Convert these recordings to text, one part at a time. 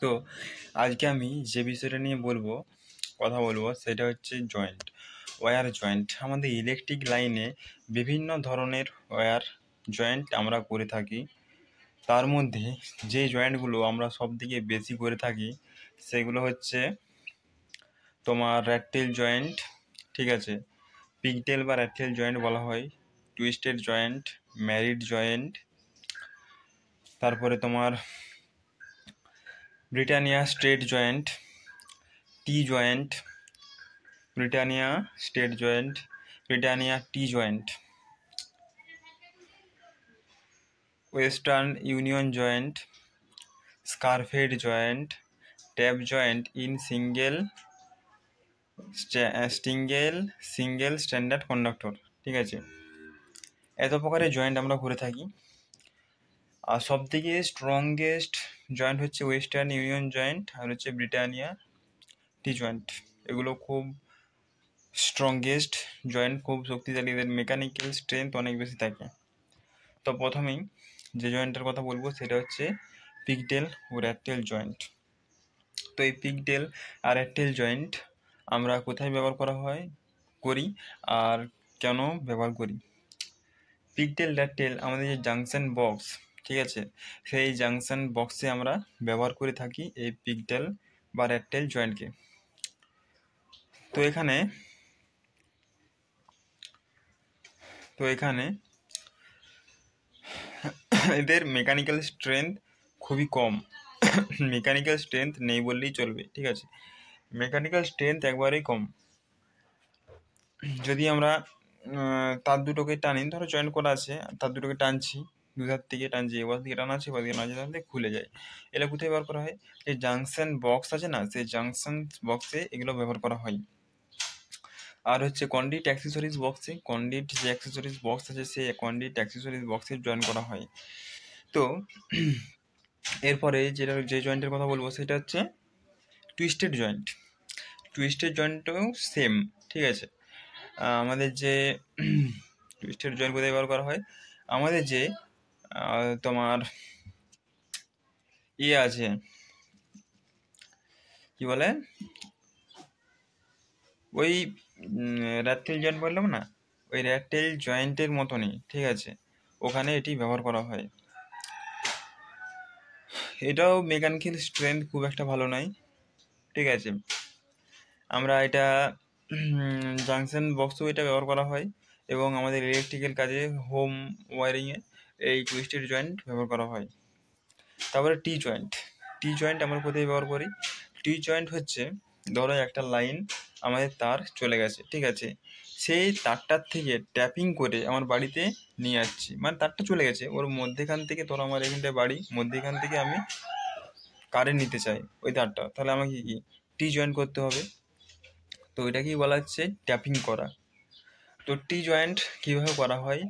তো আজকে আমি যে বিষয়টা নিয়ে কথা বলবো সেটা হচ্ছে জয়েন্ট, ওয়্যার জয়েন্ট। আমাদের ইলেকট্রিক লাইনে বিভিন্ন ধরনের ওয়্যার জয়েন্ট আমরা করে থাকি। তার মধ্যে যে জয়েন্টগুলো আমরা সবথেকে বেশি করে থাকি সেগুলো হচ্ছে তোমার র্যাটটেল জয়েন্ট, ঠিক আছে, পিগটেল বা র্যাটটেল জয়েন্ট বলা হয়, টুইস্টেড জয়েন্ট, ম্যারিড জয়েন্ট, তারপরে তোমার Britannia straight joint, T joint, Britannia straight joint, Britannia T joint, Western Union joint, scarfed joint, tap joint in single standard conductor. ঠিক আছে, এত প্রকারের জয়েন্ট আমরা করে থাকি। আর সব থেকে স্ট্রংগেস্ট জয়েন্ট হচ্ছে ওয়েস্টার্ন ইউনিয়ন জয়েন্ট আর হচ্ছে ব্রিটানিয়া টি জয়েন্ট। এগুলো খুব স্ট্রংগেস্ট জয়েন্ট, খুব শক্তিশালী, এদের মেকানিক্যাল স্ট্রেংথ অনেক বেশি থাকে। তো প্রথমেই যে জয়েন্টের কথা বলবো সেটা হচ্ছে পিগটেল ও র্যাটটেল জয়েন্ট। তো এই পিগটেল আর র্যাটটেল জয়েন্ট আমরা কোথায় ব্যবহার করি আর কেন ব্যবহার করি? পিগটেল র্যাটটেল আমাদের যে জাংশন বক্স, ঠিক আছে, সেই জাংশন বক্সে আমরা ব্যবহার করে থাকি এই পিগটেল বা র্যাটটেল জয়েন্টকে। তো এখানে এদের মেকানিক্যাল স্ট্রেংথ খুবই কম, মেকানিক্যাল স্ট্রেংথ নেই বললেই চলবে। ঠিক আছে, মেকানিক্যাল স্ট্রেংথ একবারেই কম। যদি আমরা তার দুটোকে টানি, ধরো জয়েন্ট করা আছে, তার দুটোকে টানছি, দুধার থেকে টানছি, এবার দিকে টানা আছে, এবার দিকে টানছি, তাহলে খুলে যায়। এগুলো কোথায় ব্যবহার করা হয়? যে জাংশন বক্স আছে না, সেই জাংশন বক্সে এগুলো ব্যবহার করা হয়। আর হচ্ছে কন্ডিট অ্যাক্সেসরিজ বক্সে, কন্ডিট যে অ্যাক্সেসরিজ বক্স আছে সেই কন্ডিট অ্যাক্সেসরিজ বক্সে জয়েন করা হয়। তো এরপরে যে জয়েন্টের কথা বলবো সেটা হচ্ছে টুইস্টেড জয়েন্ট। টুইস্টেড জয়েন্টও সেম, ঠিক আছে। আমাদের যে টুইস্টেড জয়েন্ট কোথায় ব্যবহার করা হয়? আমাদের যে তোমার আছে, কি বলে, ওই র্যাটটেল জয়েন্ট বললাম না, ওই র্যাটটেল জয়েন্টের মতনই, ঠিক আছে, ওখানে এটি ব্যবহার করা হয়। এটাও মেকানিক্যাল স্ট্রেংথ খুব একটা ভালো নয়, ঠিক আছে। আমরা এটা জাংশন বক্সও এটা ব্যবহার করা হয়, এবং আমাদের ইলেকট্রিক্যাল কাজে হোম ওয়ারিংয়ে এই টুইস্টেড জয়েন্ট ব্যবহার করা হয়। তারপরে টি জয়েন্ট। টি জয়েন্ট আমরা কোথায় ব্যবহার করি? টি জয়েন্ট হচ্ছে, ধরো একটা লাইন আমাদের তার চলে গেছে, ঠিক আছে, সেই তারটার থেকে ট্যাপিং করে আমার বাড়িতে নিয়ে যাচ্ছি, মানে তারটা চলে গেছে, ওর মধ্যেখান থেকে, ধরো আমার এখানটায় বাড়ি, মধ্যেখান থেকে আমি কারেন্ট নিতে চাই ওই তারটা, তাহলে আমাকে কি টি জয়েন্ট করতে হবে। তো এটাকেই বলা হচ্ছে ট্যাপিং করা। তো টি জয়েন্ট কীভাবে করা হয়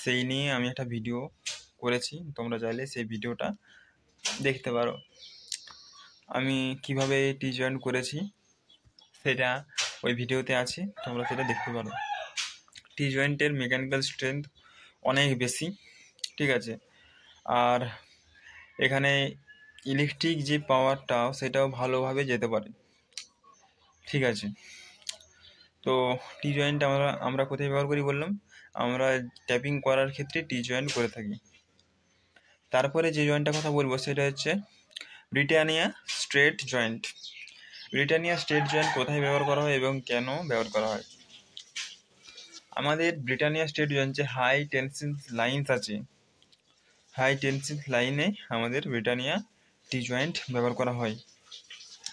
সেই নিয়ে আমি একটা ভিডিও করেছি, তোমরা চাইলে সেই ভিডিওটা দেখতে পারো। আমি কিভাবে টি জয়েন্ট করেছি সেটা ওই ভিডিওতে আছে, তোমরা সেটা দেখতে পারো। টি জয়েন্টের মেকানিক্যাল স্ট্রেংথ অনেক বেশি, ঠিক আছে, আর এখানে ইলেকট্রিক যে পাওয়ারটা সেটাও ভালোভাবে যেতে পারে, ঠিক আছে। তো টি জয়েন্ট আমরা কোথায় ব্যবহার করি বললাম? আমরা ট্যাপিং করার ক্ষেত্রে টি জয়েন্ট করে থাকি। তারপরে যে জয়েন্টটার কথা বলবো সেটা হচ্ছে Britannia straight joint. Britannia straight joint কোথায় ব্যবহার করা হয় এবং কেন ব্যবহার করা হয়? আমাদের ব্রিটানিয়া স্ট্রেট জয়েন্ট যে হাই টেনশন লাইনস আছে, হাই টেনশন লাইনে আমাদের ব্রিটানিয়া টি জয়েন্ট ব্যবহার করা হয়।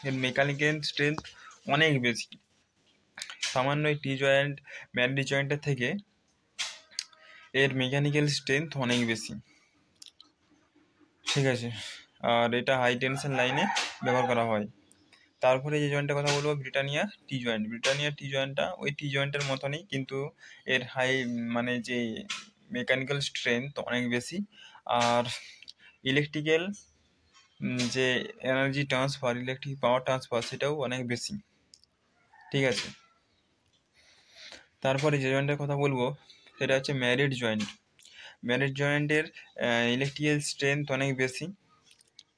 এর মেকানিক্যাল স্ট্রেংথ অনেক বেশি, সামান্য টি জয়েন্ট ম্যান্ডি জয়েন্টের থেকে এর মেকানিক্যাল স্ট্রেংথ অনেক বেশি, ঠিক আছে। আর এটা হাই টেনশন লাইনে ব্যবহার করা হয়। তারপরে যে জয়েন্টের কথা বলবো ব্রিটানিয়া টি জয়েন্ট। ব্রিটানিয়া টি জয়েন্টটা ওই টি জয়েন্টের মতনই, কিন্তু এর মানে যে মেকানিক্যাল স্ট্রেংথ অনেক বেশি, আর ইলেকট্রিক্যাল যে energy transfer, electric power transfer সেটাও অনেক বেশি, ঠিক আছে। তারপরে যে জয়েন্টের কথা বলবো সেটা হচ্ছে ম্যারিড জয়েন্ট। ম্যারিড জয়েন্টের ইলেকট্রিক্যাল স্ট্রেংথ অনেক বেশি,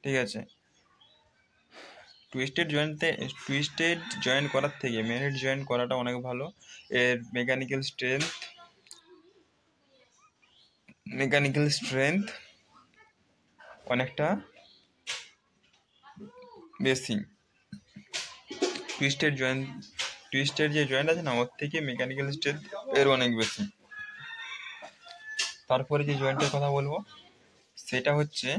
ঠিক আছে। টুইস্টেড জয়েন্ট করার থেকে মেরিট জয়েন্ট করাটা অনেক ভালো। এর মেকানিক্যাল স্ট্রেংথ অনেকটা বেশি। টুইস্টেড যে জয়েন্ট আছে না, ওর থেকে মেকানিক্যাল স্ট্রেংথ এর অনেক বেশি। তারপরে যে জয়েন্টের কথা বলবো সেটা হচ্ছে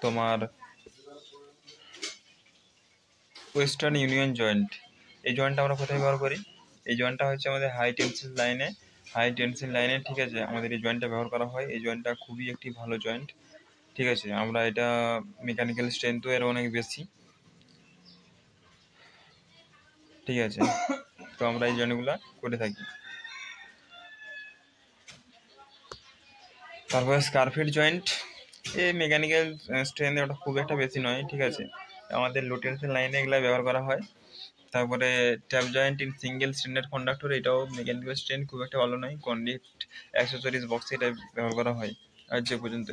তোমার ওয়েস্টার্ন ইউনিয়ন জয়েন্ট। এই জয়েন্টটা আমরা কোথায় ব্যবহার করি? এই জয়েন্টটা হচ্ছে আমাদের হাই টেনসিল লাইনে, ঠিক আছে, আমাদের এই জয়েন্টটা ব্যবহার করা হয়। এই জয়েন্টটা খুবই একটি ভালো জয়েন্ট, ঠিক আছে। আমরা এটা মেকানিক্যাল স্ট্রেংথও এর অনেক বেশি, ঠিক আছে। তো আমরা এই জয়েন্টগুলো করে থাকি। তারপরে স্কারফিট জয়েন্ট, এই মেকানিক্যাল স্ট্রেংথ ওটা খুব একটা বেশি নয়, ঠিক আছে। আমাদের লো টেনশন লাইনে এগুলো ব্যবহার করা হয়। তারপরে tap joint in single standard conductor, এটাও মেকানিক্যাল স্ট্রেংথ খুব একটা ভালো নয়। কন্ডিট অ্যাক্সেসরিজ বক্সে এটা ব্যবহার করা হয়। আর যে পর্যন্ত